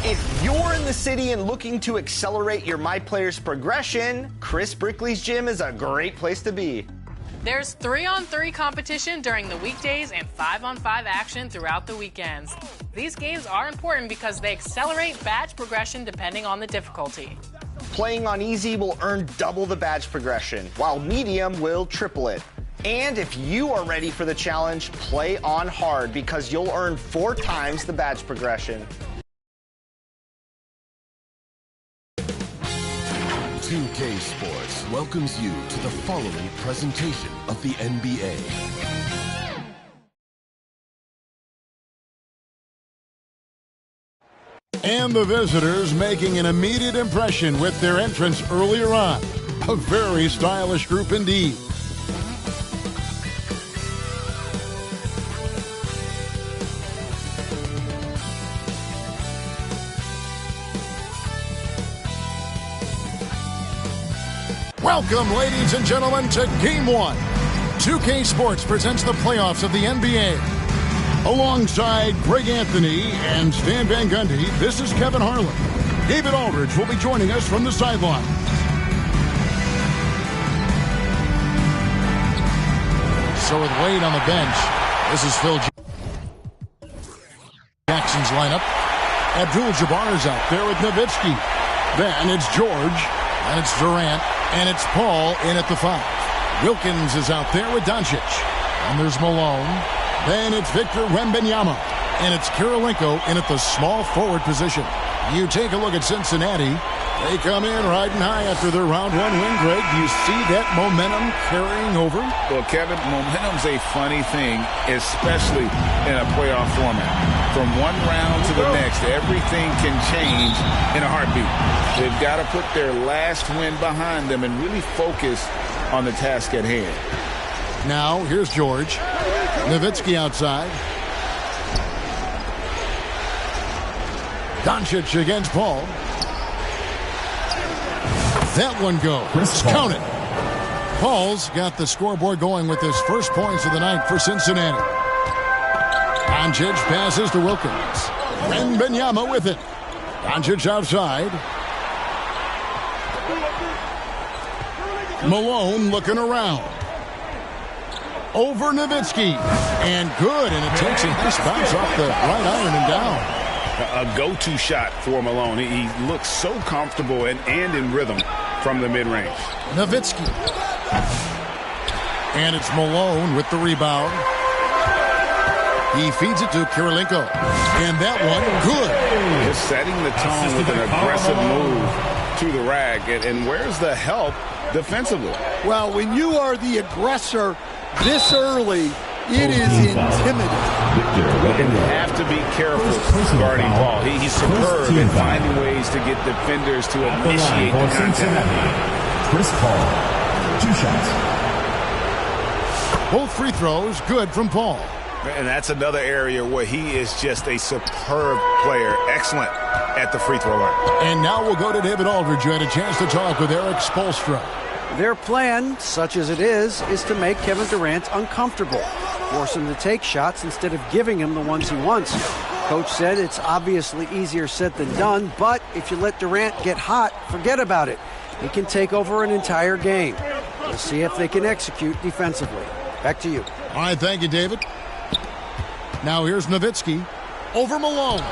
If you're in the city and looking to accelerate your My Players progression, Chris Brickley's gym is a great place to be. There's 3-on-3 competition during the weekdays and 5-on-5 action throughout the weekends. These games are important because they accelerate badge progression depending on the difficulty. Playing on easy will earn double the badge progression, while medium will triple it. And if you are ready for the challenge, play on hard because you'll earn 4 times the badge progression. 2K Sports welcomes you to the following presentation of the NBA. And the visitors making an immediate impression with their entrance earlier on. A very stylish group indeed. Welcome, ladies and gentlemen, to Game 1. 2K Sports presents the playoffs of the NBA. Alongside Greg Anthony and Stan Van Gundy, this is Kevin Harlan. David Aldridge will be joining us from the sideline. So with Wade on the bench, this is Phil Jackson's lineup. Abdul-Jabbar's out there with Nowitzki. Then it's George, and it's Durant. And it's Paul in at the 5. Wilkins is out there with Doncic. And there's Malone. Then it's Victor Wembanyama. And it's Kirilenko in at the small forward position. You take a look at Cincinnati. They come in riding high after their round 1 win, Greg. Do you see that momentum carrying over? Well, Kevin, momentum's a funny thing, especially in a playoff format. From one round to the next, everything can change in a heartbeat. They've got to put their last win behind them and really focus on the task at hand. Now, here's George. Nowitzki outside. Doncic against Paul. That one goes. Count it. Paul's got the scoreboard going with his first points of the night for Cincinnati. Doncic passes to Wilkins. Wembanyama with it. Doncic outside. Malone looking around. Over Nowitzki. And good, and it takes a nice bounce off the right iron and down. A go-to shot for Malone. He looks so comfortable and in rhythm from the mid-range. Nowitzki. And it's Malone with the rebound. He feeds it to Kirilenko. And that one, good. Just setting the tone with an aggressive move to the rack. And where's the help defensively? Well, when you are the aggressor this early, it is intimidating. And you have to be careful guarding Paul. He's superb in finding ways to get defenders to initiate the contact. Chris Paul, 2 shots. Both free throws good from Paul. And that's another area where he is just a superb player. Excellent at the free throw line. And now we'll go to David Aldridge, who had a chance to talk with Eric Spoelstra. Their plan, such as it is to make Kevin Durant uncomfortable. Force him to take shots instead of giving him the ones he wants. Coach said it's obviously easier said than done, but if you let Durant get hot, forget about it. He can take over an entire game. We'll see if they can execute defensively. Back to you. All right, thank you, David. Now here's Nowitzki over Malone.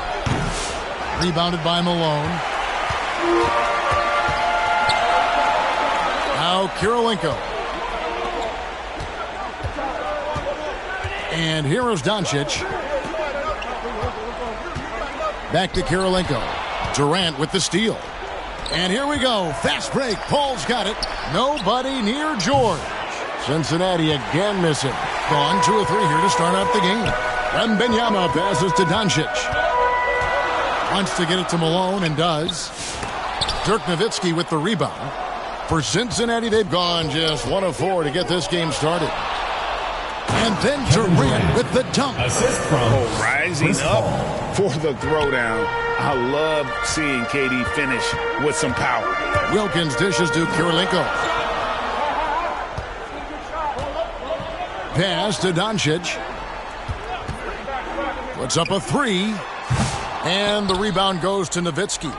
Rebounded by Malone. Now Kirilenko. And here is Doncic. Back to Kirilenko. Durant with the steal. And here we go. Fast break. Paul's got it. Nobody near George. Cincinnati again missing. Gone 2 or 3 here to start out the game. Wembanyama passes to Doncic. Wants to get it to Malone and does. Dirk Nowitzki with the rebound. For Cincinnati, they've gone just 1 of 4 to get this game started. And then Durant with the dunk. Assist from rising up for the throwdown. I love seeing KD finish with some power. Wilkins dishes to Kirilenko. Pass to Doncic. Puts up a 3. And the rebound goes to Nowitzki.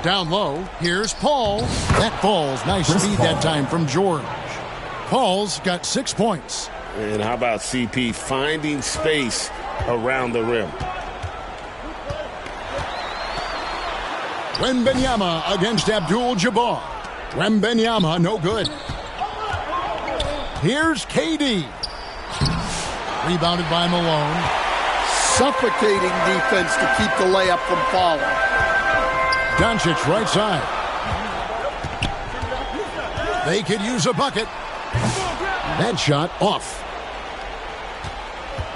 Down low, here's Paul. That falls. Nice speed that time from George. Paul's got 6 points. And how about CP finding space around the rim? Wembanyama against Abdul-Jabbar. Wembanyama, no good. Here's KD. Rebounded by Malone. Suffocating defense to keep the layup from falling. Doncic right side. They could use a bucket. That shot off.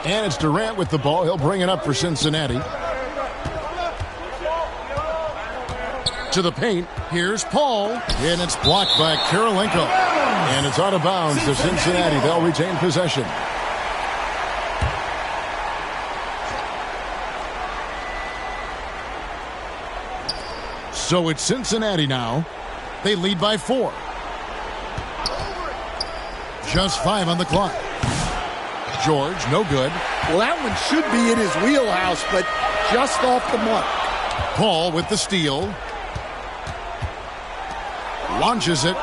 And it's Durant with the ball. He'll bring it up for Cincinnati. To the paint. Here's Paul. And it's blocked by Kirilenko. And it's out of bounds to Cincinnati. They'll retain possession. So it's Cincinnati now. They lead by 4. Just 5 on the clock. George, no good. Well, that one should be in his wheelhouse, but just off the mark. Paul with the steal. Launches it.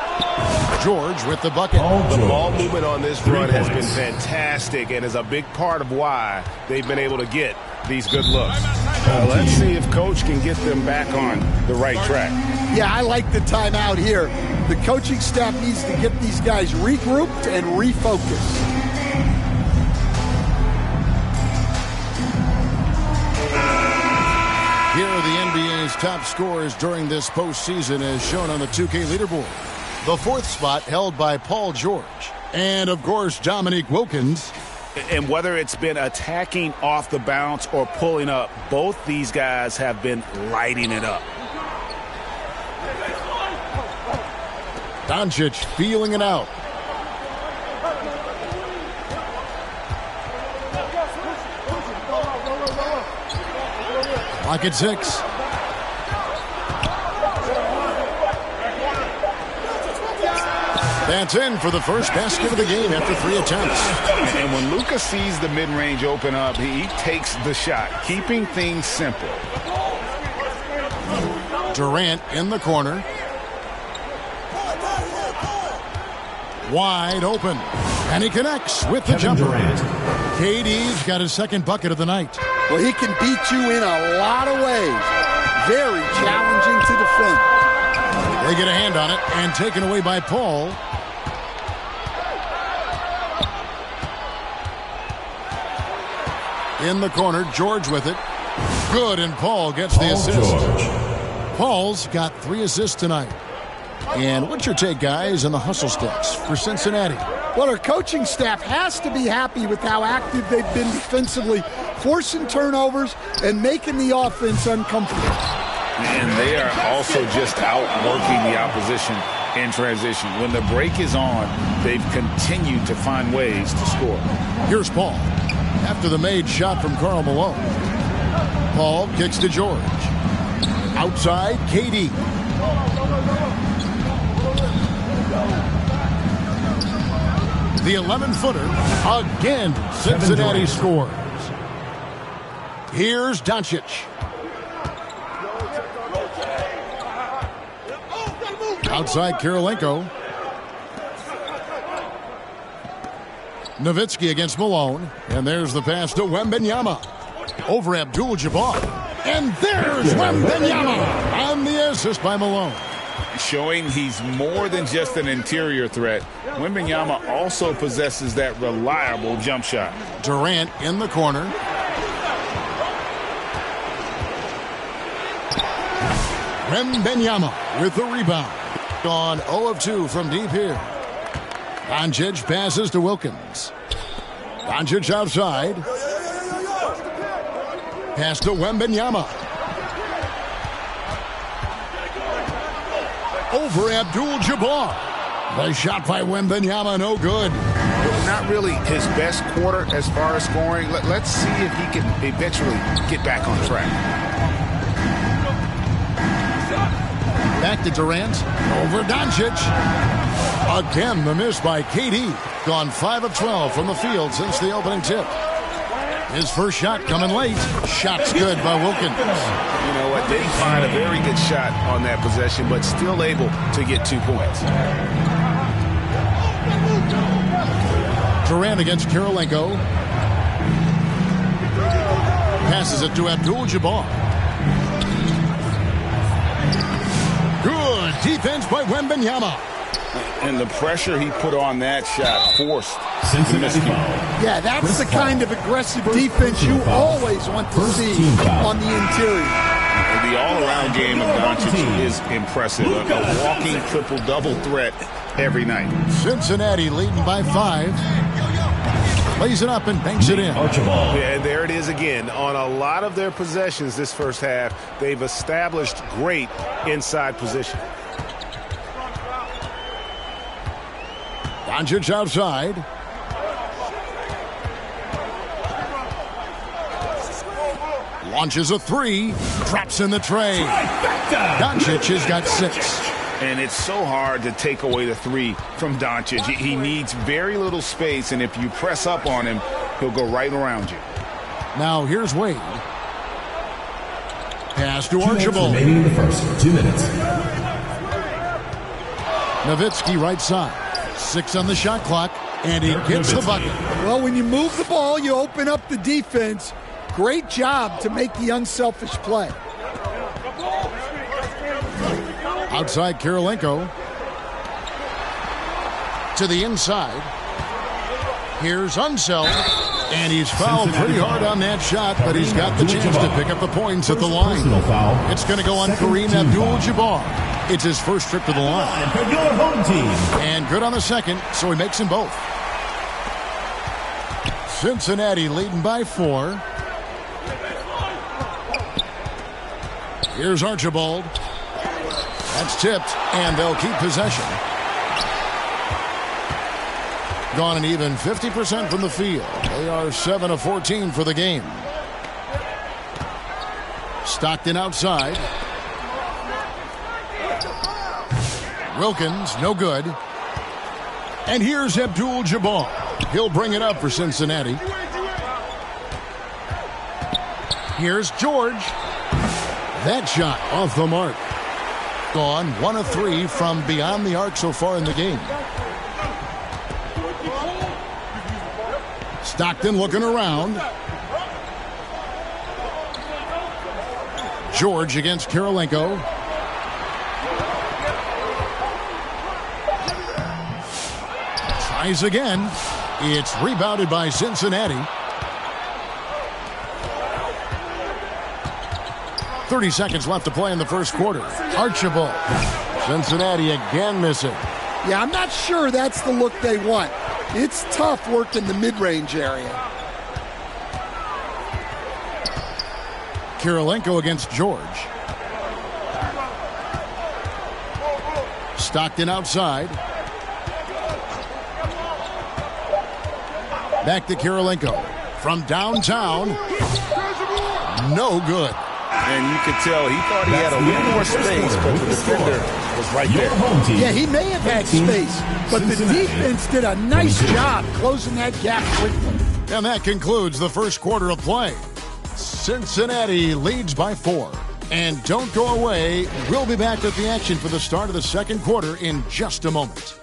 George with the bucket. The ball movement on this run has been fantastic and is a big part of why they've been able to get these good looks. Let's see if Coach can get them back on the right track. Yeah, I like the timeout here. The coaching staff needs to get these guys regrouped and refocused. Here are the NBA's top scorers during this postseason as shown on the 2K leaderboard. The 4th spot held by Paul George. And, of course, Dominique Wilkins. And whether it's been attacking off the bounce or pulling up, both these guys have been lighting it up. Doncic feeling it out. Clock at 6. That's in for the first basket of the game after 3 attempts. And when Luka sees the mid-range open up, he takes the shot, keeping things simple. Durant in the corner. Wide open. And he connects with the jumper. KD's got his 2nd bucket of the night. Well, he can beat you in a lot of ways. Very challenging to defend. They get a hand on it and taken away by Paul. In the corner, George with it. Good, and Paul gets the assist. Paul's got 3 assists tonight. And what's your take, guys, on the hustle sticks for Cincinnati? Well, our coaching staff has to be happy with how active they've been defensively, forcing turnovers and making the offense uncomfortable. And they are also just outworking the opposition in transition. When the break is on, they've continued to find ways to score. Here's Paul. After the made shot from Karl Malone. Paul kicks to George. Outside, KD. The 11-footer. Again, Cincinnati scores. Here's Doncic. Outside, Kirilenko. Nowitzki against Malone. And there's the pass to Wembanyama. Over Abdul-Jabbar. And there's Wembanyama on the assist by Malone. Showing he's more than just an interior threat. Wembanyama also possesses that reliable jump shot. Durant in the corner. Wembanyama with the rebound. On 0 of 2 from deep here. Doncic passes to Wilkins. Doncic outside. Pass to Wembanyama. over Abdul-Jabbar. The shot by Wembanyama, no good. Not really his best quarter as far as scoring. Let's see if he can eventually get back on track. Back to Durant. Over Doncic. Again, the miss by KD. Gone 5 of 12 from the field since the opening tip. His first shot coming late. Shot's good by Wilkins. You know what? Didn't find a very good shot on that possession, but still able to get 2 points. Durant against Kirilenko. Passes it to Abdul-Jabbar. Good defense by Wembanyama. And the pressure he put on that shot forced Cincinnati. Yeah, that's the kind of aggressive defense you always want to see on the interior. The all-around game of Doncic is impressive. A walking triple-double threat every night. Cincinnati leading by 5. Plays it up and banks it in. Yeah, there it is again. On a lot of their possessions this first half, they've established great inside position. Doncic outside. Launches a 3. Drops in the tray. Doncic has got 6. And it's so hard to take away the 3 from Doncic. He needs very little space, and if you press up on him, he'll go right around you. Now here's Wade. Pass to Archibald. Remaining in the first 2 minutes. Nowitzki right side. 6 on the shot clock, and he gets the bucket. Well, when you move the ball, you open up the defense. Great job to make the unselfish play. Outside Kirilenko. To the inside. Here's Unseld. And he's fouled pretty hard on that shot, but he's got the chance to pick up the points at the line. It's going to go on Kareem Abdul-Jabbar. It's his first trip to the line. And good on the second, so he makes them both. Cincinnati leading by 4. Here's Archibald. That's tipped, and they'll keep possession. Gone an even 50% from the field. They are 7 of 14 for the game. Stockton outside. Wilkins, no good. And here's Abdul-Jabbar. He'll bring it up for Cincinnati. Here's George. That shot off the mark. Gone 1 of 3 from beyond the arc so far in the game. Stockton looking around. George against Kirilenko. Tries again. It's rebounded by Cincinnati. 30 seconds left to play in the first quarter. Archibald. Cincinnati again missing. Yeah, I'm not sure that's the look they want. It's tough working the mid-range area. Kirilenko against George. Stockton outside. Back to Kirilenko. From downtown. No good. And you could tell he thought he had a little more space, but the defender was right there. Yeah, he may have had space, but the defense did a nice job closing that gap quickly. And that concludes the first quarter of play. Cincinnati leads by 4. And don't go away. We'll be back with the action for the start of the second quarter in just a moment.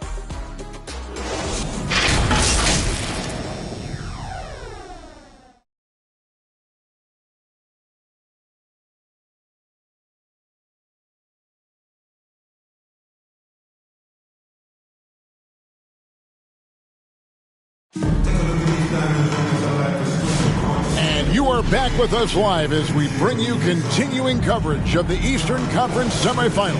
Back with us live as we bring you continuing coverage of the Eastern Conference semifinals.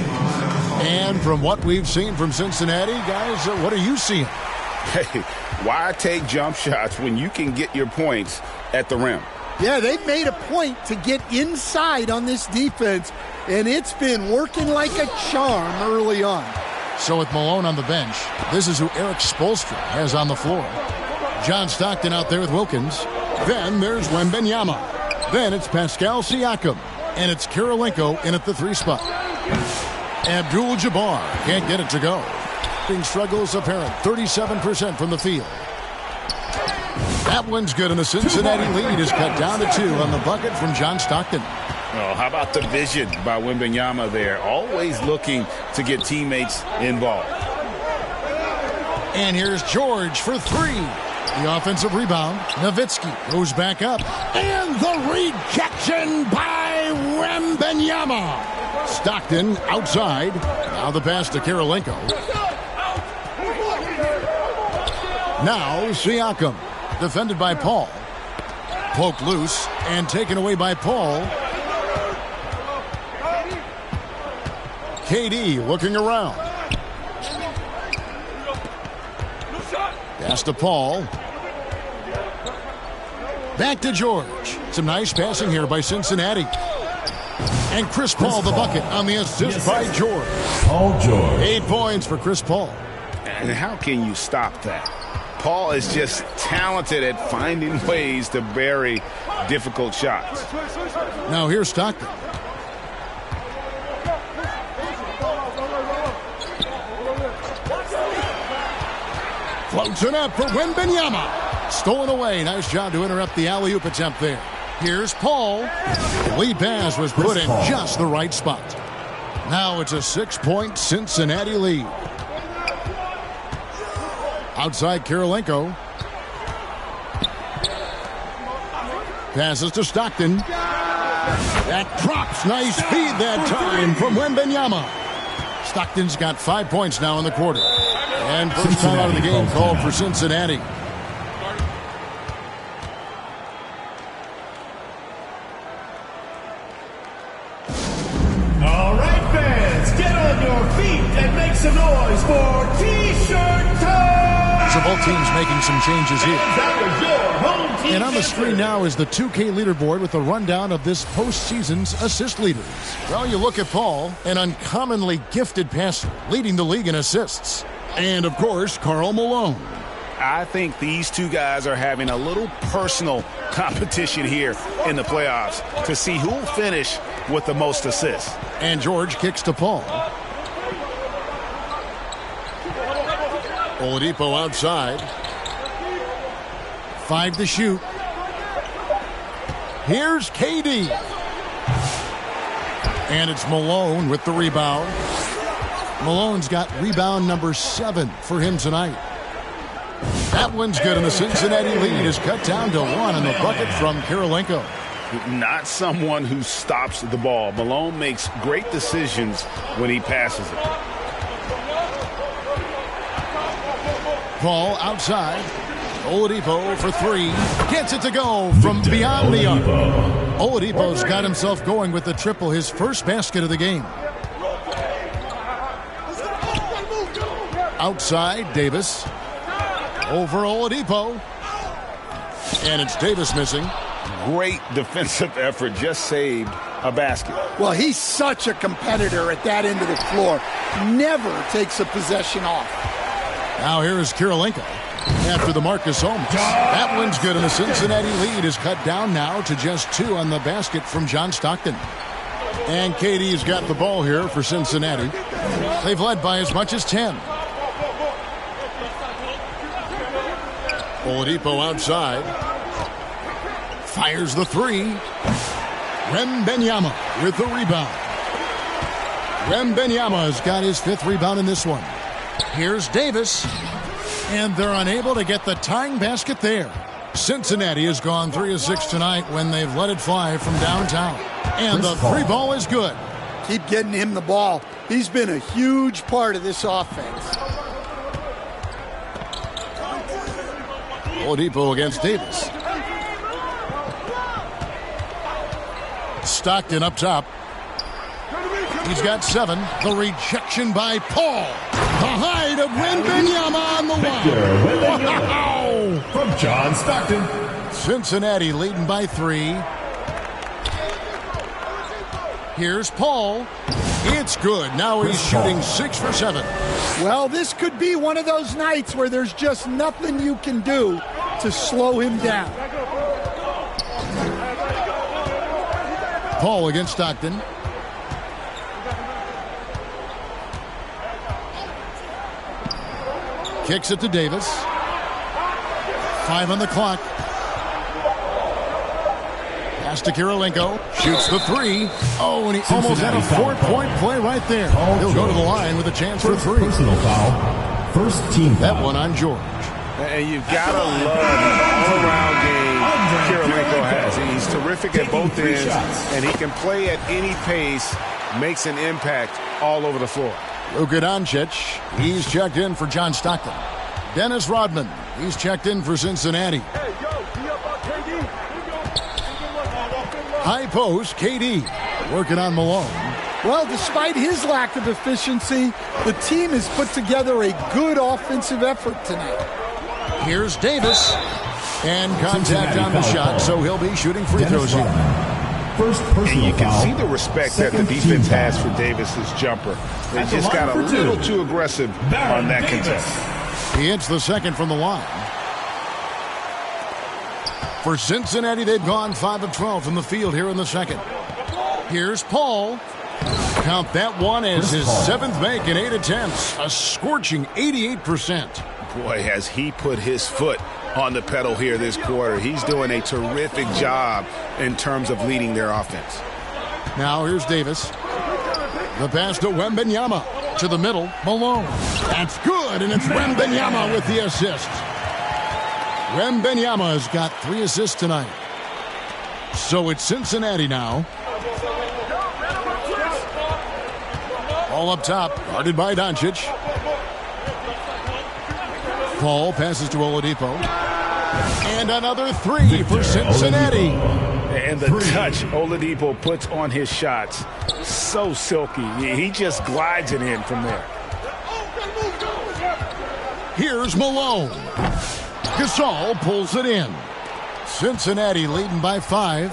And from what we've seen from Cincinnati, guys, what are you seeing? Hey, why take jump shots when you can get your points at the rim? Yeah, they've made a point to get inside on this defense, and it's been working like a charm early on. So with Malone on the bench, this is who Eric Spoelstra has on the floor. John Stockton out there with Wilkins. Then there's Wembanyama. Then it's Pascal Siakam. And it's Kirilenko in at the 3 spot. Abdul-Jabbar can't get it to go. Being struggles apparent, 37% from the field. That one's good, and the Cincinnati lead is cut down to 2 on the bucket from John Stockton. Oh, how about the vision by Wembanyama there? Always looking to get teammates involved. And here's George for 3. The offensive rebound. Nowitzki goes back up. And the rejection by Wembanyama. Stockton outside. Now the pass to Kirilenko. Now Siakam. Defended by Paul. Poked loose and taken away by Paul. KD looking around. Pass to Paul. Back to George. Some nice passing here by Cincinnati. And Chris Paul the bucket on the assist by George. Paul George. 8 points for Chris Paul. And how can you stop that? Paul is just talented at finding ways to bury difficult shots. Now here's Stockton. Floats it up for Wembanyama. Stolen away. Nice job to interrupt the alley-oop attempt there. Here's Paul. The lead pass was put in just the right spot. Now it's a 6-point Cincinnati lead. Outside Kirilenko. Passes to Stockton. That drops. Nice feed that time from Wembanyama. Stockton's got 5 points now in the quarter. And first time out of the game called for Cincinnati. All right, fans, get on your feet and make some noise for T-shirt time! So both teams making some changes here. That was your home team. And on the screen now is the 2K leaderboard with a rundown of this postseason's assist leaders. Well, you look at Paul, an uncommonly gifted passer, leading the league in assists. And, of course, Karl Malone. I think these two guys are having a little personal competition here in the playoffs to see who will finish with the most assists. And George kicks to Paul. Oladipo outside. 5 to shoot. Here's KD. And it's Malone with the rebound. Malone's got rebound number 7 for him tonight. That one's good, and the Cincinnati lead is cut down to 1 on the bucket from Kirilenko. Not someone who stops the ball. Malone makes great decisions when he passes it. Paul outside. Oladipo for 3. Gets it to go from beyond the arc. Oladipo's got himself going with the triple, his first basket of the game. Outside, Davis. Over Oladipo. And it's Davis missing. Great defensive effort, just saved a basket. Well, he's such a competitor at that end of the floor. Never takes a possession off. Now here is Kirilenko after the Marcus Holmes. That one's good, and the Cincinnati lead is cut down now to just 2 on the basket from John Stockton. And KD's got the ball here for Cincinnati. They've led by as much as 10. Oladipo outside. Fires the 3. Wembanyama with the rebound. Wembanyama's got his 5th rebound in this one. Here's Davis. And they're unable to get the tying basket there. Cincinnati has gone 3 of 6 tonight when they've let it fly from downtown. And the 3 ball is good. Keep getting him the ball. He's been a huge part of this offense. Oladipo against Davis. Stockton up top. He's got 7. The rejection by Paul. The height of Wembanyama on the line. Wow! From John Stockton. Cincinnati leading by 3. Here's Paul. It's good. Now he's shooting 6 for 7. Well, this could be one of those nights where there's just nothing you can do to slow him down. Paul against Stockton. Kicks it to Davis. 5 on the clock. Pass to Kirilenko. Shoots the 3. Oh, and he almost had a 4-point play right there. He'll go to the line with a chance for 3. Personal foul. First team foul. That one on George. And you've got to love the all-around game Kirilenko has. He's terrific at both ends, and he can play at any pace, makes an impact all over the floor. Luka Doncic, he's checked in for John Stockton. Dennis Rodman, he's checked in for Cincinnati. High post, KD, working on Malone. Well, despite his lack of efficiency, the team has put together a good offensive effort tonight. Here's Davis. And contact on the shot, so he'll be shooting free throws here. First And personal you can foul. see the respect that the Second defense team has foul. for Davis's jumper. They At the just line got a for little two. too aggressive on that contest. He hits the second from the line. For Cincinnati, they've gone 5 of 12 from the field here in the second. Here's Paul. Count that one as his 7th make in 8 attempts. A scorching 88%. Boy, has he put his foot on the pedal here this quarter. He's doing a terrific job in terms of leading their offense. Now here's Davis. The pass to Wembanyama. To the middle, Malone. That's good, and it's Wembanyama with the assist. Wembanyama has got 3 assists tonight. So it's Cincinnati now. All up top, guarded by Doncic. Paul passes to Oladipo. And another 3 for Cincinnati. And the touch Oladipo puts on his shots, so silky. He just glides it in from there. Here's Malone. Gasol pulls it in. Cincinnati leading by 5.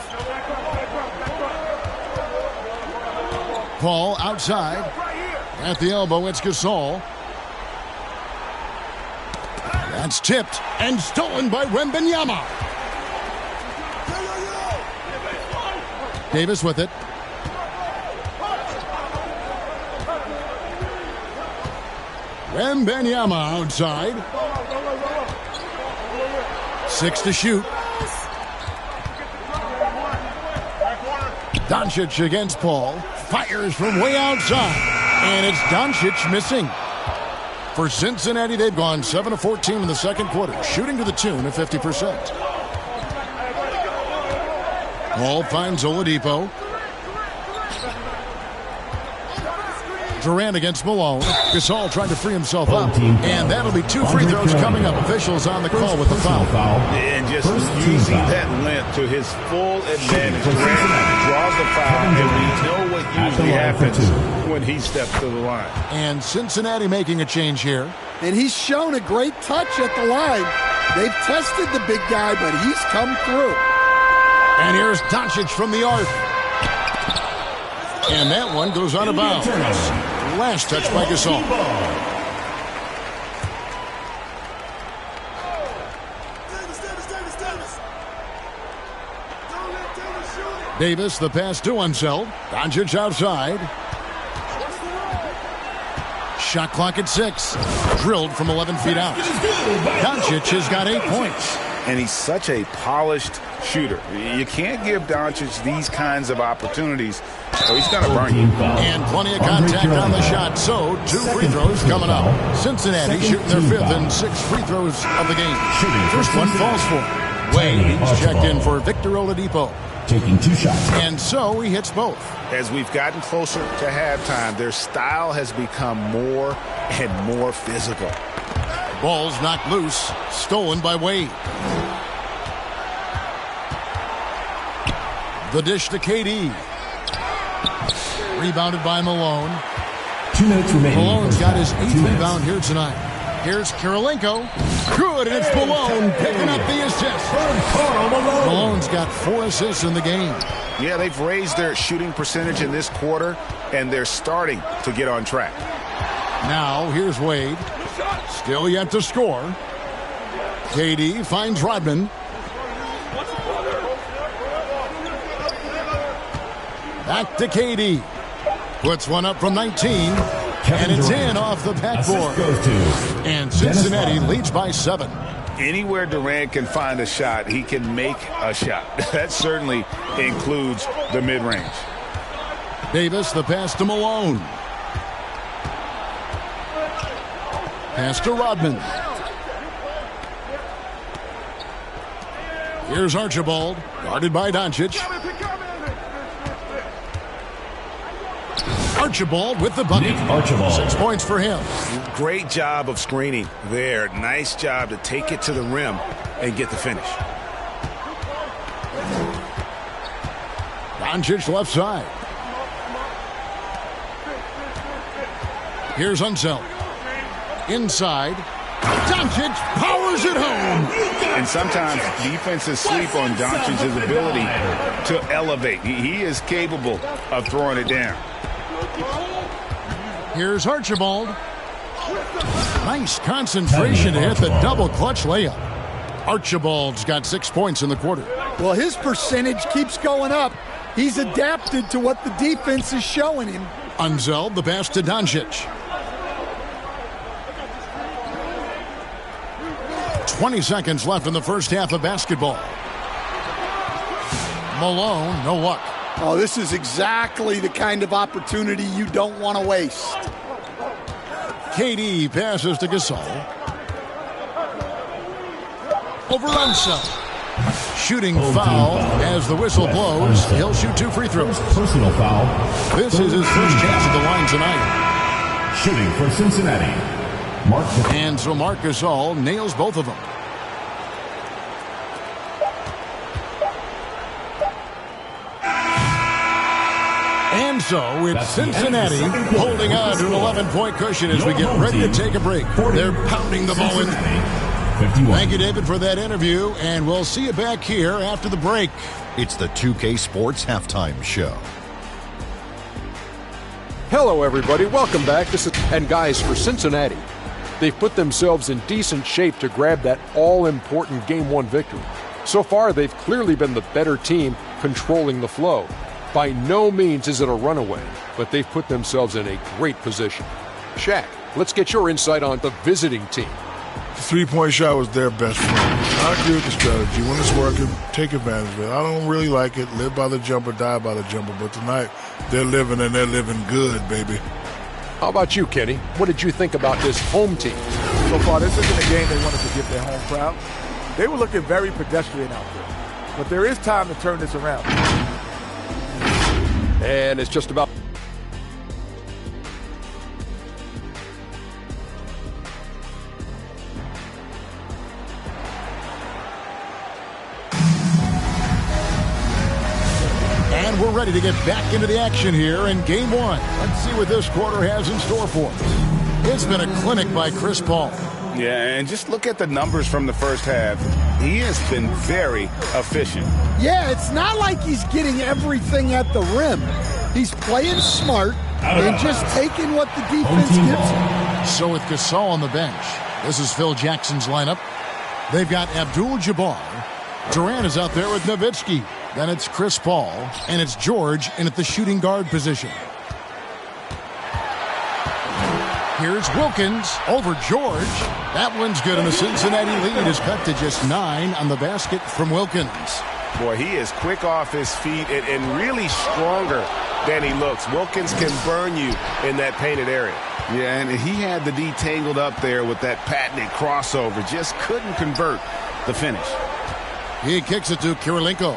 Paul outside. At the elbow, it's Gasol. That's tipped and stolen by Wembanyama. Davis with it. Wembanyama outside. 6 to shoot. Doncic against Paul. Fires from way outside. And it's Doncic missing. For Cincinnati, they've gone 7 of 14 in the second quarter, shooting to the tune of 50%. Paul finds Oladipo. Durant against Malone. Gasol trying to free himself up. And that'll be 2 free throws coming up. Officials on the call with the foul. And just using that length to his full advantage. Durant draws the foul, and we know what usually happens when he steps to the line. And Cincinnati making a change here. And he's shown a great touch at the line. They've tested the big guy, but he's come through. And here's Doncic from the arc. And that one goes out of bounds. Last touch by Gasol. Davis, the pass to Unseld. Doncic outside. Shot clock at 6. Drilled from 11 feet out. Doncic has got 8 points. And he's such a polished shooter. You can't give Doncic these kinds of opportunities, or he's going to burn you. And plenty of contact on the shot, so 2 free throws coming up. Cincinnati shooting their 5th and 6th free throws of the game. First one falls for Wade. He's checked in for Victor Oladipo. Taking 2 shots. And so he hits both. As we've gotten closer to halftime, their style has become more and more physical. Ball's knocked loose. Stolen by Wade. The dish to KD. Rebounded by Malone. 2 minutes remaining. Malone's got his 8th rebound here tonight. Here's Kirilenko. Good, and it's Malone picking up the assist. Malone's got 4 assists in the game. Yeah, they've raised their shooting percentage in this quarter, and they're starting to get on track. Now, here's Wade. Still yet to score. KD finds Rodman. Back to KD. Puts one up from 19. And it's in off the backboard. And Cincinnati leads by 7. Anywhere Durant can find a shot, he can make a shot. That certainly includes the mid-range. Davis, the pass to Malone. Pass to Rodman. Here's Archibald, guarded by Doncic. Archibald with the bucket. 6 points for him. Great job of screening there. Nice job to take it to the rim and get the finish. Doncic left side. Here's Unseld. Inside. Doncic powers it home. And sometimes defenses sleep on Doncic's ability to elevate. He is capable of throwing it down. Here's Archibald. Nice concentration to hit the double clutch layup. Archibald's got 6 points in the quarter. Well, his percentage keeps going up. He's adapted to what the defense is showing him. Unseld, the pass to Doncic. 20 seconds left in the first half of basketball. Malone, no luck. Oh, this is exactly the kind of opportunity you don't want to waste. KD passes to Gasol. Over Unseld. Shooting foul as the whistle blows. He'll shoot 2 free throws. Personal foul. This is his first chance at the line tonight. Shooting for Cincinnati. And so Marc Gasol nails both of them. And so it's Cincinnati holding on to an 11-point cushion as we get ready to take a break. They're pounding the ball in. Thank you, David, for that interview, and we'll see you back here after the break. It's the 2K Sports Halftime Show. Hello, everybody. Welcome back. And guys, for Cincinnati, they've put themselves in decent shape to grab that all-important Game 1 victory. So far, they've clearly been the better team controlling the flow. By no means is it a runaway, but they've put themselves in a great position. Shaq, let's get your insight on the visiting team. The three-point shot was their best friend. I agree with the strategy. When it's working, take advantage of it. I don't really like it. Live by the jumper, die by the jumper. But tonight, they're living, and they're living good, baby. How about you, Kenny? What did you think about this home team? So far, this isn't a game they wanted to give their home crowd. They were looking very pedestrian out there. But there is time to turn this around. And it's just about... And we're ready to get back into the action here in Game 1. Let's see what this quarter has in store for us. It's been a clinic by Chris Paul. Yeah, and just look at the numbers from the first half. He has been very efficient. Yeah, it's not like he's getting everything at the rim. He's playing smart and just taking what the defense gives him. So with Gasol on the bench, this is Phil Jackson's lineup. They've got Abdul-Jabbar. Durant is out there with Nowitzki. Then it's Chris Paul, and it's George in at the shooting guard position. Here's Wilkins over George. That one's good, and the Cincinnati lead is cut to just 9 on the basket from Wilkins. Boy, he is quick off his feet and really stronger than he looks. Wilkins can burn you in that painted area. Yeah, and he had the D tangled up there with that patented crossover. Just couldn't convert the finish. He kicks it to Kirilenko.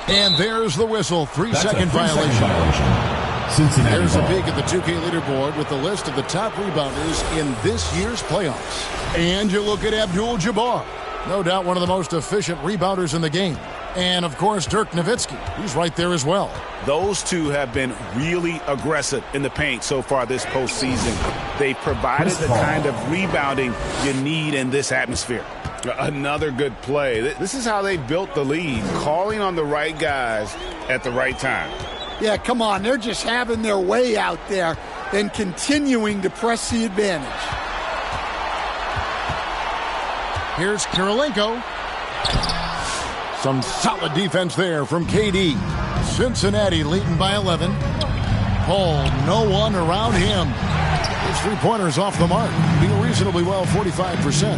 And there's the whistle. 3-second violation. Cincinnati There's a ball. peek at the 2K leaderboard with the list of the top rebounders in this year's playoffs. And you look at Abdul-Jabbar. No doubt one of the most efficient rebounders in the game. And, of course, Dirk Nowitzki. He's right there as well. Those two have been really aggressive in the paint so far this postseason. They provided the kind of rebounding you need in this atmosphere. Another good play. This is how they built the lead, calling on the right guys at the right time. Yeah, come on. They're just having their way out there and continuing to press the advantage. Here's Kirilenko. Some solid defense there from KD. Cincinnati leading by 11. Paul, no one around him. His three-pointers off the mark. Being reasonably well, 45%.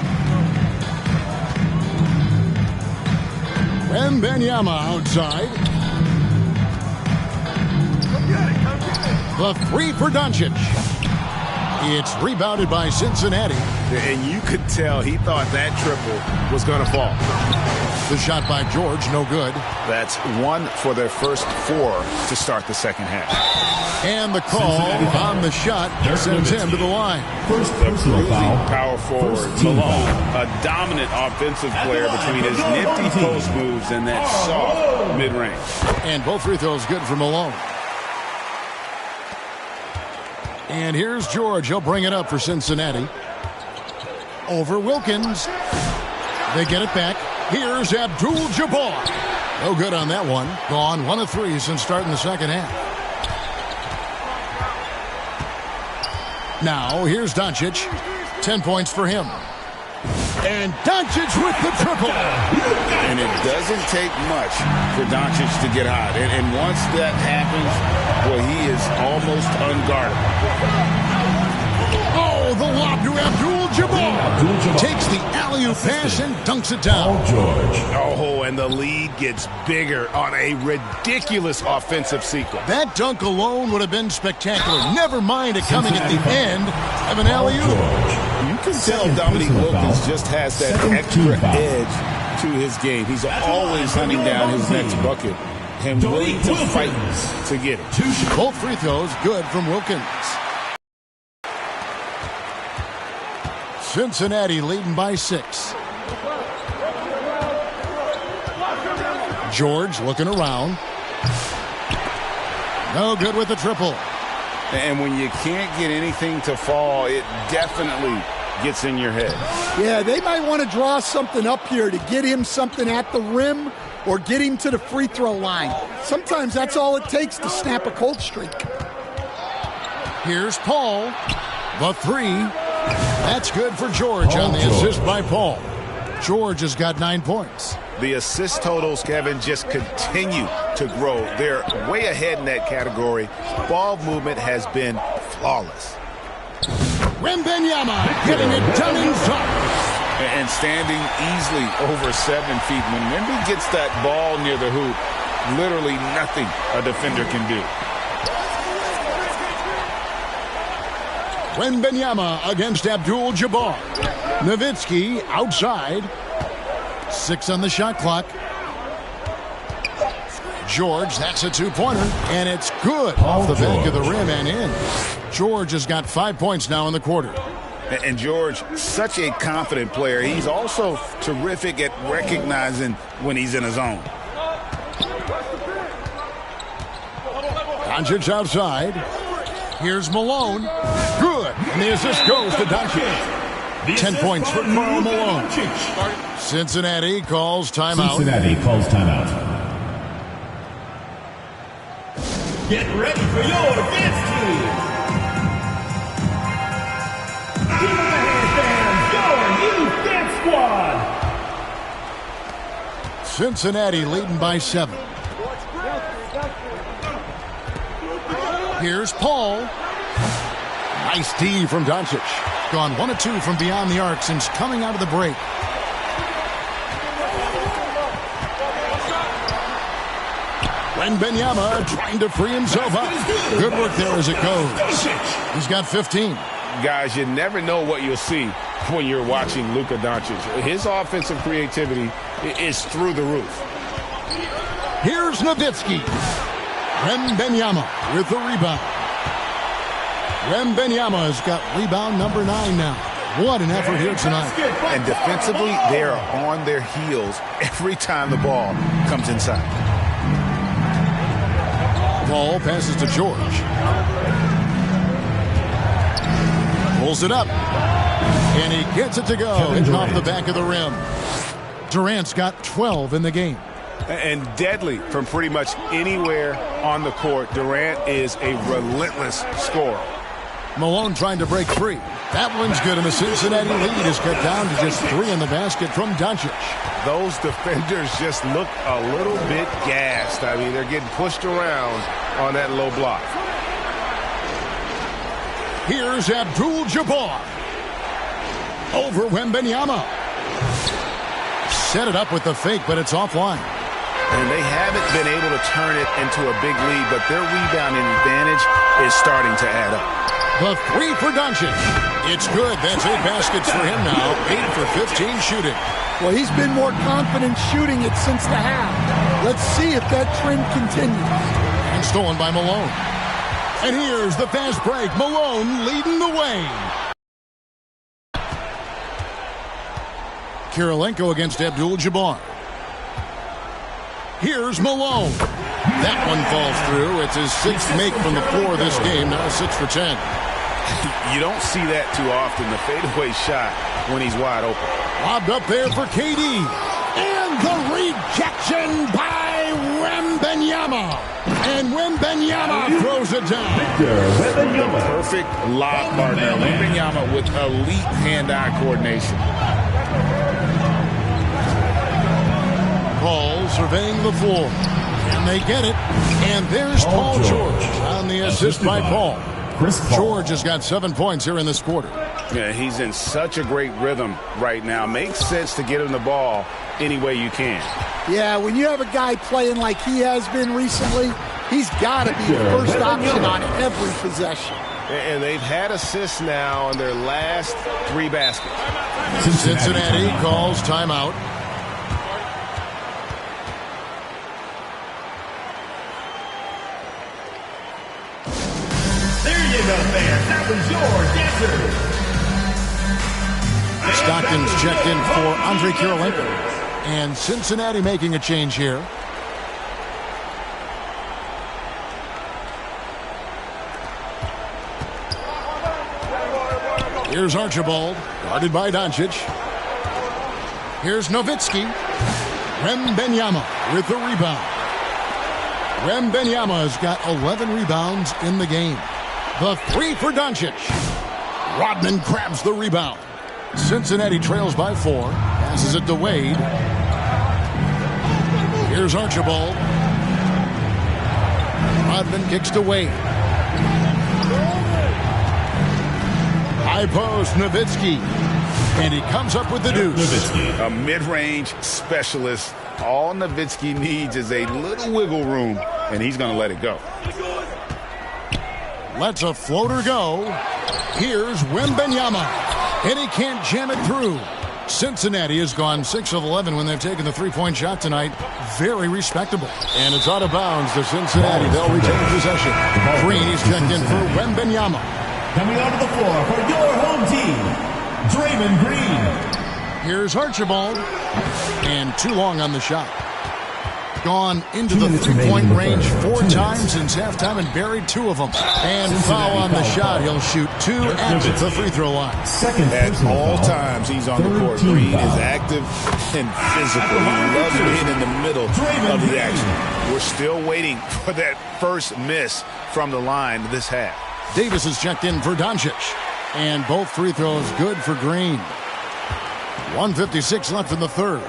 Wembanyama outside. The three for Doncic. It's rebounded by Cincinnati. And you could tell he thought that triple was going to fall. The shot by George, no good. That's one for their first four to start the second half. And the call on the shot sends him to the line. First The personal foul. power forward, Malone, a dominant offensive player between his nifty post moves and that soft mid-range. And both free throws good for Malone. And here's George. He'll bring it up for Cincinnati. Over Wilkins. They get it back. Here's Abdul-Jabbar. No good on that one. Gone 1 of 3 since starting the second half. Now, here's Doncic. 10 points for him. And Doncic with the triple. And it doesn't take much for Doncic to get hot. And once that happens, well, he is almost unguardable. Oh, the lob to Abdul-Jabbar. Takes the alley-oop pass and dunks it down. Oh, and the lead gets bigger on a ridiculous offensive sequence. That dunk alone would have been spectacular. Never mind it coming at the end of an alley-oop. You can tell Dominique Wilkins just has that extra edge to his game. He's always hunting down his next bucket and willing to fight to get it. Both free throws good from Wilkins. Cincinnati leading by 6. George looking around. No good with the triple. And when you can't get anything to fall, it definitely gets in your head. Yeah, they might want to draw something up here to get him something at the rim or get him to the free throw line. Sometimes that's all it takes to snap a cold streak. Here's Paul. The three. That's good for George on the assist by Paul. George has got 9 points. The assist totals, Kevin, just continue to grow. They're way ahead in that category. Ball movement has been flawless. Wembanyama getting it done inside. And standing easily over 7 feet. When Wemby gets that ball near the hoop, literally nothing a defender can do. Wembanyama against Abdul-Jabbar. Nowitzki outside. 6 on the shot clock. George, that's a two-pointer, and it's good off the back of the rim and in. George has got 5 points now in the quarter. And George, such a confident player. He's also terrific at recognizing when he's in his zone. Doncic outside. Here's Malone. Good. And the assist goes to Doncic. 10 points for Karl Malone. Cincinnati calls timeout. Cincinnati calls timeout. Get ready for your dance team. Give them a hand, fans. Your new dance squad. Cincinnati leading by 7. Here's Paul. Nice D from Doncic. Gone 1 of 2 from beyond the arc since coming out of the break. Wembanyama trying to free himself up. Good work there as it goes. He's got 15. Guys, you never know what you'll see when you're watching Luka Doncic. His offensive creativity is through the roof. Here's Nowitzki. Wembanyama with the rebound. Wembanyama has got rebound number 9 now. What an effort here tonight. And defensively, they are on their heels every time the ball comes inside. Ball passes to George. Pulls it up. And he gets it to go. Hitting off the back of the rim. Durant's got 12 in the game. And deadly from pretty much anywhere on the court. Durant is a relentless scorer. Malone trying to break free. That one's good, and the Cincinnati lead is cut down to just 3 in the basket from Doncic. Those defenders just look a little bit gassed. I mean, they're getting pushed around on that low block. Here's Abdul-Jabbar. Over Wembanyama. Set it up with the fake, but it's offline. And they haven't been able to turn it into a big lead, but their rebounding advantage is starting to add up. The 3 for Doncic. It's good. That's 8 baskets for him now. 8 for 15 shooting. Well, he's been more confident shooting it since the half. Let's see if that trend continues. And stolen by Malone. And here's the fast break. Malone leading the way. Kirilenko against Abdul-Jabbar. Here's Malone. That one falls through. It's his 6th make from the floor this game. Now 6 for 10. You don't see that too often, the fadeaway shot when he's wide open. Lobbed up there for KD. And the rejection by Wembanyama. And Wembanyama throws it down. The perfect lob partner. Wembanyama with elite hand-eye coordination. Paul surveying the floor. And they get it. And there's Paul George on the assist by Paul. George has got 7 points here in this quarter. Yeah, he's in such a great rhythm right now. Makes sense to get him the ball any way you can. Yeah, when you have a guy playing like he has been recently, he's got to be the first option on every possession. And they've had assists now on their last 3 baskets. Cincinnati calls timeout. There you go, fans. That was your yessir. Stockton's checked in for Andre Kirilenko. And Cincinnati making a change here. Here's Archibald, guarded by Doncic. Here's Nowitzki. Wembanyama with the rebound. Wembanyama has got 11 rebounds in the game. The 3 for Doncic. Rodman grabs the rebound. Cincinnati trails by 4. Passes it to Wade. Here's Archibald. Rodman kicks to Wade. High post, Nowitzki. And he comes up with the deuce. A mid-range specialist. All Nowitzki needs is a little wiggle room, and he's going to let it go. Lets a floater go. Here's Wembanyama. And he can't jam it through. Cincinnati has gone 6 of 11 when they've taken the three-point shot tonight. Very respectable. And it's out of bounds to Cincinnati. They'll retain possession. Green is checked in for Wembanyama. Coming onto the floor for your home team, Draymond Green. Here's Archibald. And too long on the shot. Gone into the three-point range 4 times since halftime and buried 2 of them. And foul on the shot. He'll shoot 2 at the free throw line. At all times he's on the court. Green is active and physical. He loves being in the middle of the action. We're still waiting for that first miss from the line this half. Davis is checked in for Doncic. And both free throws good for Green. 1:56 left in the third.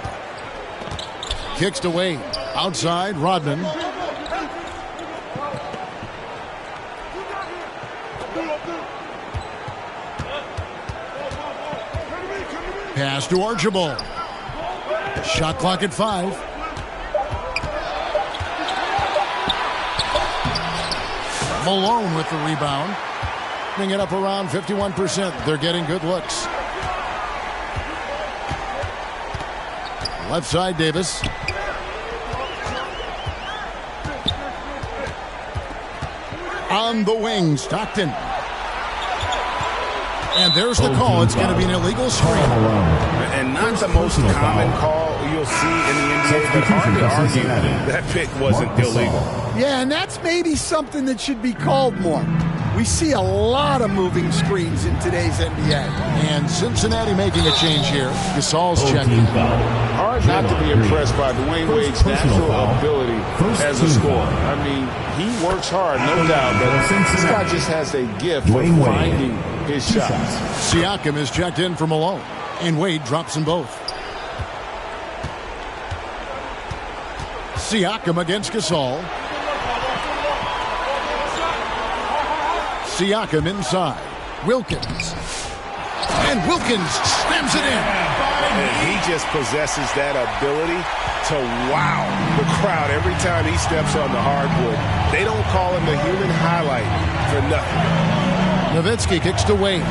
Kicks to Wade. Outside, Rodman. Pass to Archibald. Shot clock at 5. Malone with the rebound. Bring it up around 51%. They're getting good looks. Left side, Davis. On the wing, Stockton. And there's the call. It's going to be an illegal screen. And not the most common call you'll see in the NBA, but hard to argue that pick wasn't illegal. Yeah, and that's maybe something that should be called more. We see a lot of moving screens in today's NBA. And Cincinnati making a change here. Gasol's checking. Hard not to be impressed by Dwayne Wade's natural ability as a scorer. I mean, he works hard, no doubt, but this guy just has a gift for finding his shots. Siakam is checked in for Malone, and Wade drops them both. Siakam against Gasol. Siakam inside. Wilkins. And Wilkins slams it in. And he just possesses that ability to wow the crowd every time he steps on the hardwood. They don't call him the human highlight for nothing. Nowitzki kicks to Wade.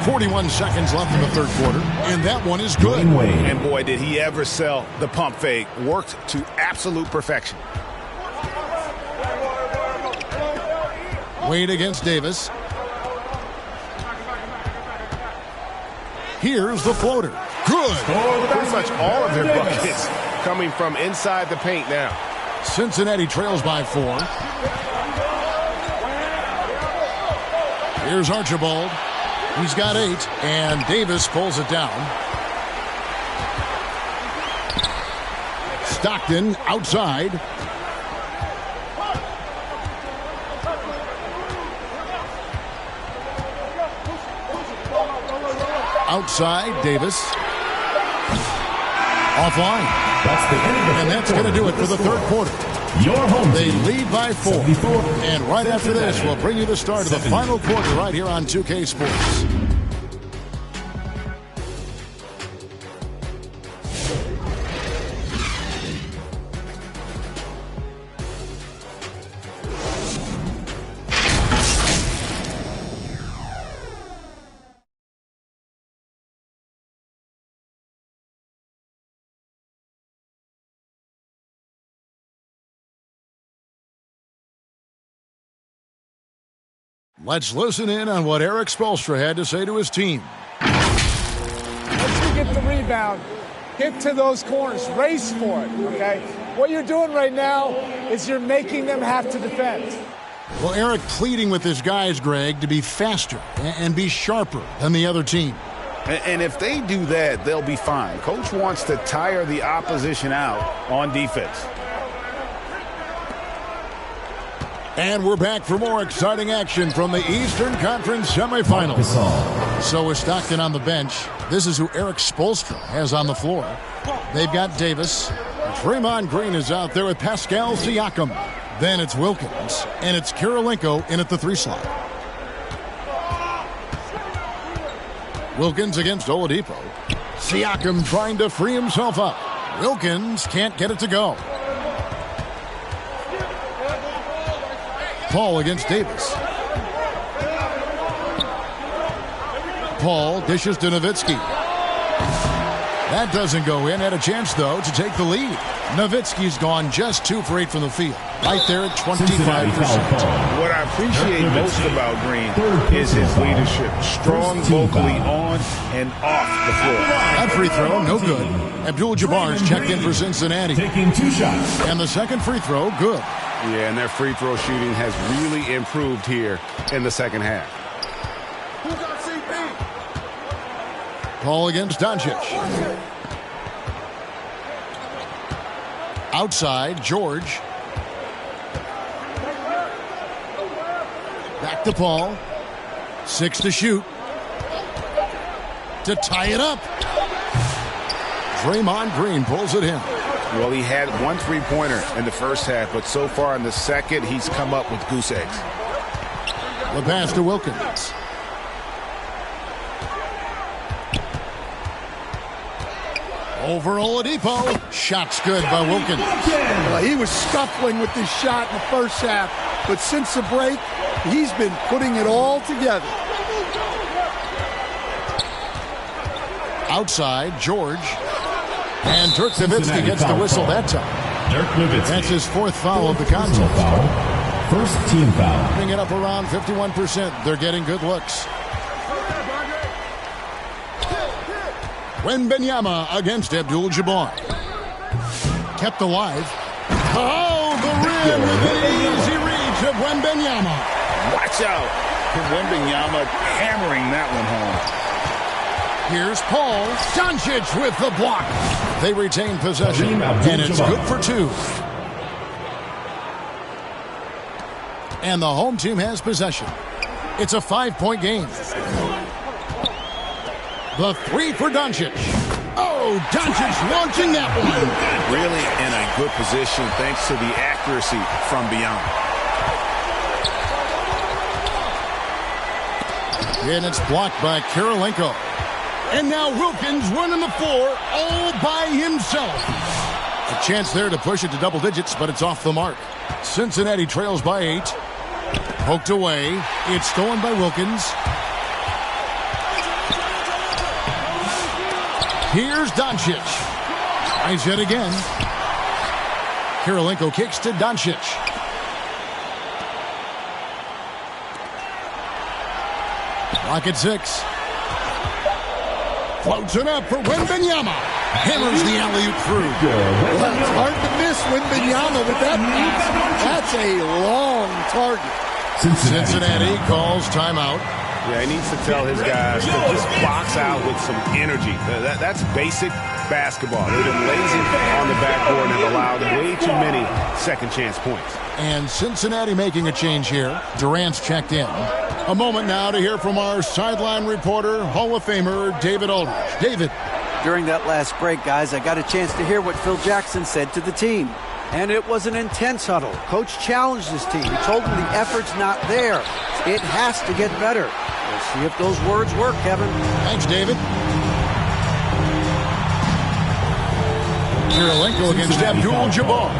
41 seconds left in the third quarter, and that one is good. And boy, did he ever sell the pump fake. Worked to absolute perfection. Wade against Davis. Here's the floater. Good. Pretty much all of their buckets coming from inside the paint now. Cincinnati trails by 4. Here's Archibald. He's got 8, and Davis pulls it down. Stockton outside. Outside, Davis. Offline. And that's going to do it for the third quarter. They lead by 4. And right after this, we'll bring you the start of the final quarter right here on 2K Sports. Let's listen in on what Eric Spoelstra had to say to his team. Once you get the rebound, get to those corners, race for it, okay? What you're doing right now is you're making them have to defend. Well, Eric pleading with his guys, Greg, to be faster and be sharper than the other team. And if they do that, they'll be fine. Coach wants to tire the opposition out on defense. And we're back for more exciting action from the Eastern Conference semifinals. So is Stockton on the bench. This is who Eric Spoelstra has on the floor. They've got Davis. Draymond Green is out there with Pascal Siakam. Then it's Wilkins. And it's Kirilenko in at the 3 slot. Wilkins against Oladipo. Siakam trying to free himself up. Wilkins can't get it to go. Paul against Davis. Paul dishes to Nowitzki. That doesn't go in. Had a chance, though, to take the lead. Nowitzki's gone just 2 for 8 from the field. Right there at 25%. What I appreciate most about Green is his leadership. Strong vocally on and off the floor. That free throw, no good. Abdul-Jabbar's checked in for Cincinnati. Taking 2 shots. And the second free throw, good. Yeah, and their free throw shooting has really improved here in the second half. Paul against Doncic. Outside, George. Back to Paul. 6 to shoot. To tie it up. Draymond Green pulls it in. Well, he had 1 3-pointer in the first half, but so far in the second, he's come up with goose eggs. The pass to Wilkins. Over Oladipo. Shot's good by Wilkins. Well, he was scuffling with this shot in the first half, but since the break, he's been putting it all together. Outside, George. And Dirk Nowitzki gets the whistle that time. Dirk Nowitzki. That's his 4th foul of the contest. First team foul. Putting it up around 51%. They're getting good looks. Wembanyama against Abdul-Jabbar. Kept alive. Oh, the in with an easy reach of Wembanyama. Watch out. Wembanyama hammering that one home. Here's Paul. Doncic with the block. They retain possession, and it's good for 2. And the home team has possession. It's a 5-point game. The 3 for Doncic. Oh, Doncic launching that one. Really in a good position thanks to the accuracy from beyond. And it's blocked by Kirilenko. And now Wilkins running the floor all by himself. A chance there to push it to double digits, but it's off the mark. Cincinnati trails by 8. Poked away. It's stolen by Wilkins. Here's Doncic. Tries it again. Kirilenko kicks to Doncic. Clock at 6. Floats it up for Wembanyama. Hammers the alley-oop through. Well, it's hard to miss Wembanyama with that pass. That's a long target. Cincinnati calls timeout. Yeah, he needs to tell his guys to just box out with some energy. That's basic basketball. They've been lazy on the backboard and have allowed way too many second chance points. And Cincinnati making a change here. Durant's checked in. A moment now to hear from our sideline reporter, Hall of Famer David Aldridge. David. During that last break, guys, I got a chance to hear what Phil Jackson said to the team. And it was an intense huddle. Coach challenged his team. He told them the effort's not there. It has to get better. We'll see if those words work, Kevin. Thanks, David. Kirilenko against Abdul-Jabbar.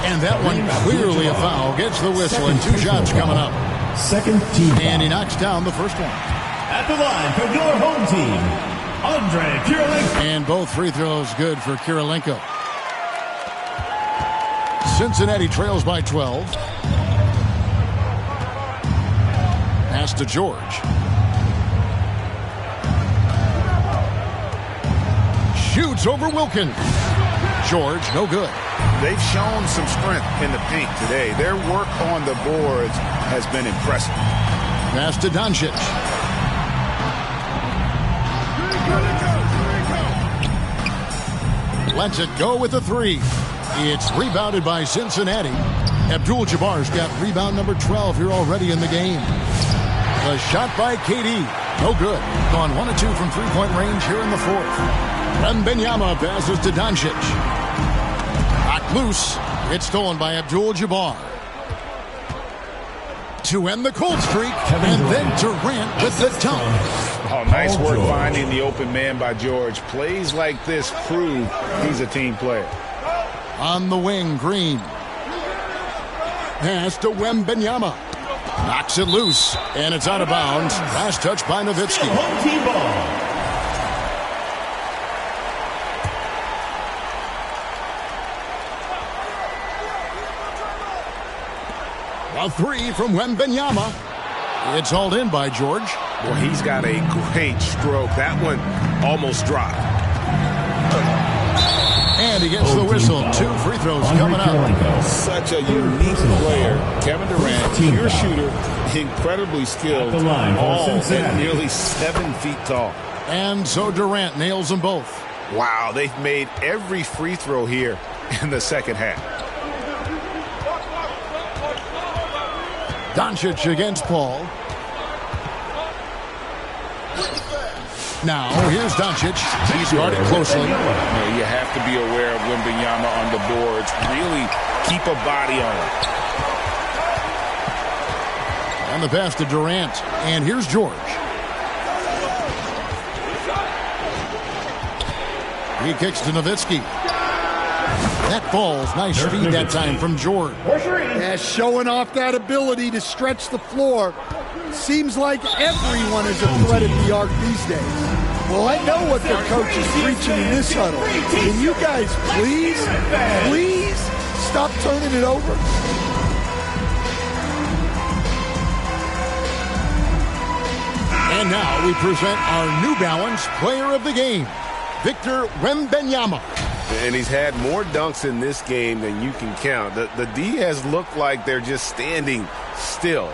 And that one clearly a foul. Gets the whistle and 2 shots coming up. Second team. And he knocks down the first one. At the line for your home team, Andre Kirilenko. And both free throws good for Kirilenko. Cincinnati trails by 12. Pass to George. Shoots over Wilkins. George, no good. They've shown some strength in the paint today. Their work on the boards has been impressive. Pass to Doncic. Lets it go with the 3. It's rebounded by Cincinnati. Abdul-Jabbar's got rebound number 12 here already in the game. A shot by KD. No good. Gone 1 of 2 from 3-point range here in the 4th. Wembanyama passes to Doncic. Knocked loose. It's stolen by Abdul-Jabbar. To end the cold streak. And then Durant with the dunk. Oh, nice work finding the open man by George. Plays like this prove he's a team player. On the wing, Green. Pass to Wembanyama. Knocks it loose, and it's out of bounds. Last touch by Nowitzki. Home team ball. A 3 from Wembanyama. It's hauled in by George. Well, he's got a great stroke. That one almost dropped. And he gets the whistle. 2 free throws coming up. Such a unique player. Kevin Durant, pure shooter, incredibly skilled, all and nearly 7 feet tall. And so Durant nails them both. Wow, they've made every free throw here in the second half. Doncic against Paul. Now, here's Doncic. He's guarded closely. You have to be aware of Wembanyama on the boards. Really keep a body on him. And the pass to Durant. And here's George. He kicks to Nowitzki. That falls. Nice speed that time from George. Yeah, showing off that ability to stretch the floor. Seems like everyone is a threat at the arc these days. Well, I know what their coach is preaching in this huddle. Can you guys please stop turning it over? And now we present our New Balance Player of the Game, Victor Wembanyama. And he's had more dunks in this game than you can count. The D has looked like they're just standing still.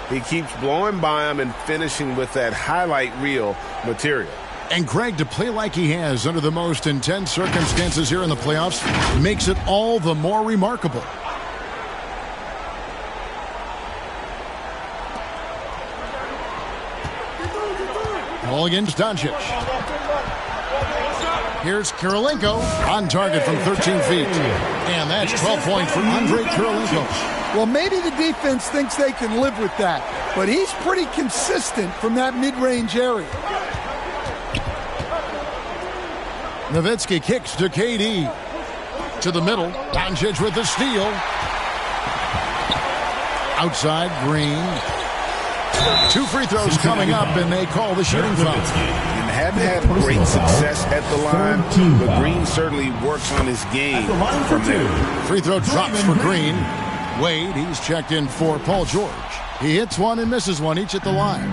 He keeps blowing by them and finishing with that highlight reel material. And Greg, to play like he has under the most intense circumstances here in the playoffs makes it all the more remarkable. Ball against Doncic. Here's Kirilenko on target from 13 feet. And that's 12 points for Andre Kirilenko. Well, maybe the defense thinks they can live with that, but he's pretty consistent from that mid-range area. Nowitzki kicks to KD. To the middle. Doncic with the steal. Outside, Green. 2 free throws coming up, and they call the shooting foul. And haven't had great success at the line, but Green certainly works on his game from there. Free throw drops for Green. Wade, he's checked in for Paul George. He hits one and misses one, each at the line.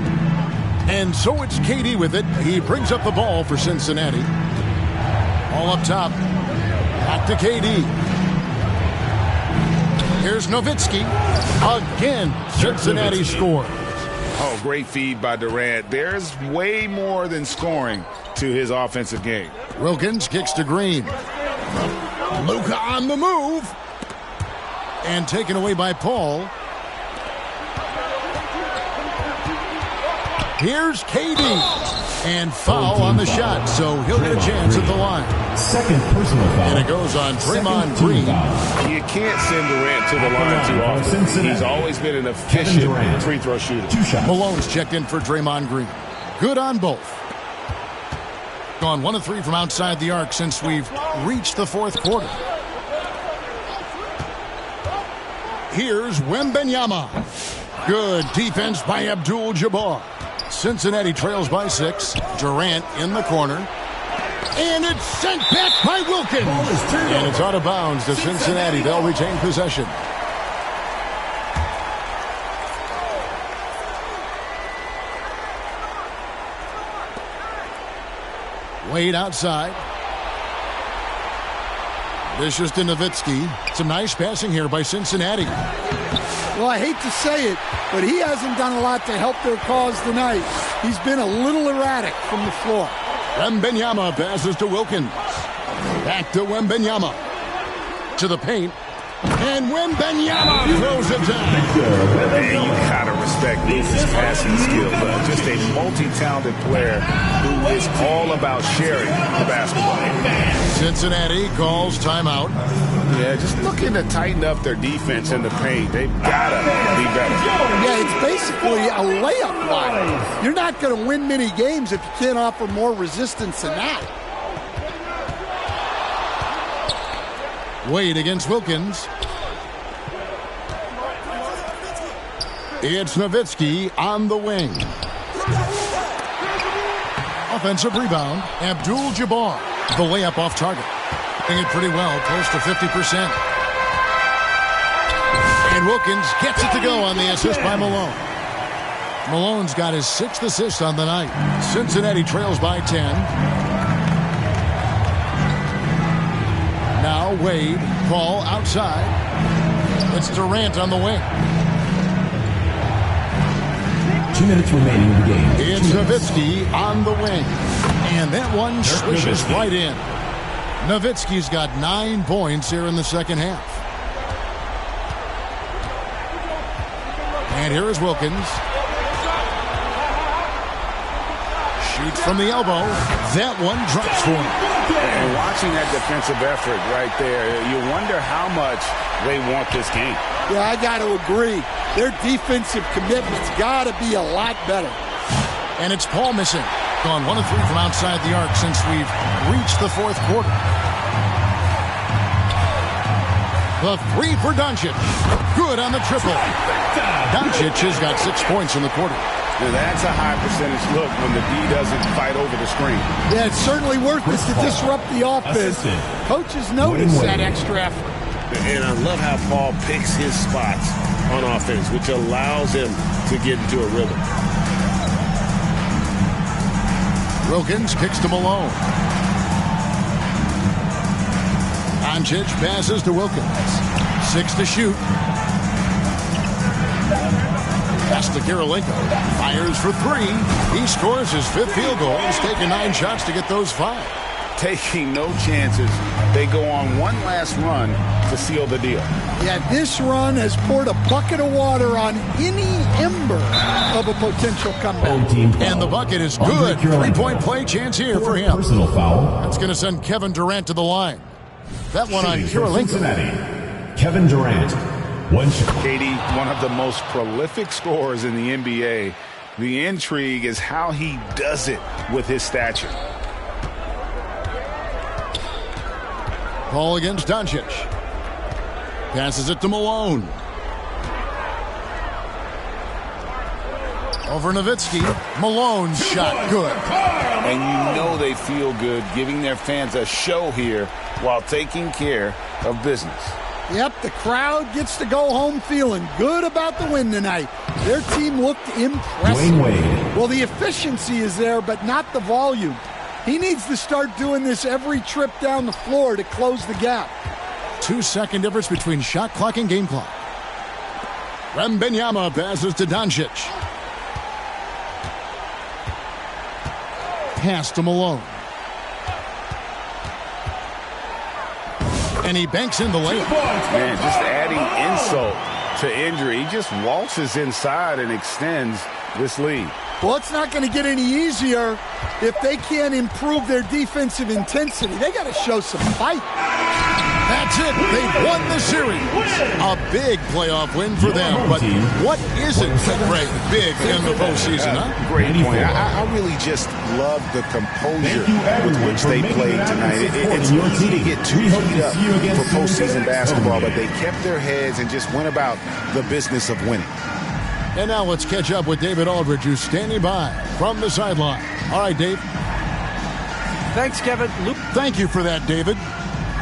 And so it's KD with it. He brings up the ball for Cincinnati. All up top. Back to KD. Here's Nowitzki. Again, Cincinnati scores. Oh, great feed by Durant. There's way more than scoring to his offensive game. Wilkins kicks to Green. Luka on the move. And taken away by Paul. Here's KD. And foul on the shot, so he'll get a chance at the line. Second personal foul. And it goes on Draymond Green. You can't send Durant to the line too often. He's always been an efficient free throw shooter. Malone's checked in for Draymond Green. Good on both. Gone 1 of 3 from outside the arc since we've reached the fourth quarter. Here's Wembanyama. Good defense by Abdul-Jabbar. Cincinnati trails by 6. Durant in the corner. And it's sent back by Wilkins. And it's out of bounds to Cincinnati. They'll retain possession. Wade outside. Vicious to Nowitzki. Some nice passing here by Cincinnati. Well, I hate to say it, but he hasn't done a lot to help their cause tonight. He's been a little erratic from the floor. Wembanyama passes to Wilkins. Back to Wembanyama. To the paint. And Wembanyama throws it down. And you gotta respect Luka's passing skill. Just a multi-talented player who is all about sharing the basketball. Cincinnati calls timeout. Yeah, just looking to tighten up their defense in the paint. They've gotta be better. Yeah, it's basically a layup line. You're not going to win many games if you can't offer more resistance than that. Wade against Wilkins. It's Nowitzki on the wing. Offensive rebound. Abdul-Jabbar. The layup off target. Doing it pretty well, close to 50%. And Wilkins gets it to go on the assist by Malone. Malone's got his 6th assist on the night. Cincinnati trails by 10. Now Wade, Paul outside. It's Durant on the wing. 2 minutes remaining in the game. It's Nowitzki on the wing. And that one swishes right in. Nowitzki's got 9 points here in the second half. And here is Wilkins. Shoots from the elbow. That one drops for him. And watching that defensive effort right there, you wonder how much they want this game. Yeah, I got to agree. Their defensive commitment's got to be a lot better. And it's Paul missing. Gone 1 of 3 from outside the arc since we've reached the fourth quarter. The 3 for Doncic. Good on the triple. Doncic has got 6 points in the quarter. Now that's a high percentage look when the D doesn't fight over the screen. Yeah, it's certainly worth it to disrupt the offense. Coaches notice that extra effort. And I love how Paul picks his spots on offense, which allows him to get into a rhythm. Wilkins kicks to Malone. Doncic passes to Wilkins. 6 to shoot. Pass to Kirilenko. Fires for 3. He scores his 5th field goal. He's taken 9 shots to get those 5. Taking no chances. They go on one last run to seal the deal. Yeah, this run has poured a bucket of water on any ember of a potential comeback. And the bucket is good. 3-point play chance here for him. Personal foul. That's going to send Kevin Durant to the line. That one on Kirilenko. Kevin Durant. 1 shot. KD, one of the most prolific scorers in the NBA. The intrigue is how he does it with his stature. Ball against Doncic. Passes it to Malone. Over Nowitzki. Malone's shot good. And you know they feel good giving their fans a show here while taking care of business. Yep, the crowd gets to go home feeling good about the win tonight. Their team looked impressive. Well, the efficiency is there, but not the volume. He needs to start doing this every trip down the floor to close the gap. 2-second difference between shot clock and game clock. Wembanyama passes to Doncic. Pass to Malone. And he banks in the layup. Man, just adding insult to injury. He just waltzes inside and extends this lead. Well, it's not going to get any easier if they can't improve their defensive intensity. They got to show some fight. That's it. They've won the series. A big playoff win for them. But what isn't great big in the postseason, huh? Great point. I really just love the composure with which they played tonight. It's easy to get too heated up for postseason basketball, but they kept their heads and just went about the business of winning. And now let's catch up with David Aldridge, who's standing by from the sideline. All right, Dave. Thanks, Kevin. Luke. Thank you for that, David.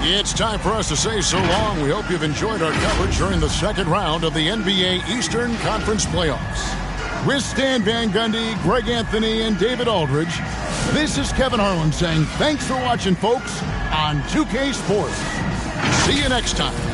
It's time for us to say so long. We hope you've enjoyed our coverage during the second round of the NBA Eastern Conference Playoffs. With Stan Van Gundy, Greg Anthony, and David Aldridge, this is Kevin Harlan saying thanks for watching, folks, on 2K Sports. See you next time.